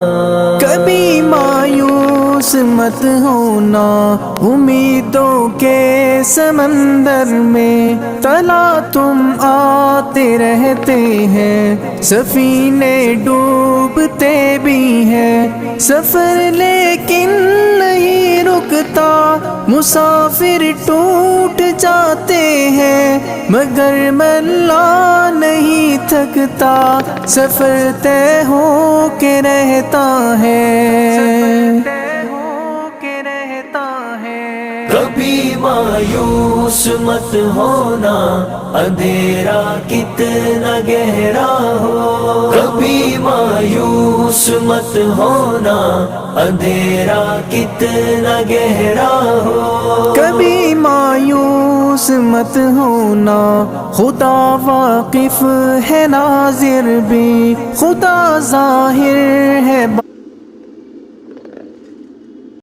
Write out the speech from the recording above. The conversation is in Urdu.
کبھی مایوس مت ہونا امیدوں کے سمندر میں، تلا تم آتے رہتے ہیں، سفینے ڈوبتے بھی ہیں، سفر لیکن نہیں رکتا، مسافر ٹوٹ جاتے ہیں مگر ملا نہیں تھکتا، سفر طے ہو کے رہتا ہے۔ کبھی مایوس مت ہونا، اندھیرا کتنا گہرا ہو، کبھی مایوس مت ہونا، اندھیرا کتنا گہرا ہو، کبھی مایوس مت ہونا، خدا واقف ہے ناظر بھی، خدا ظاہر ہے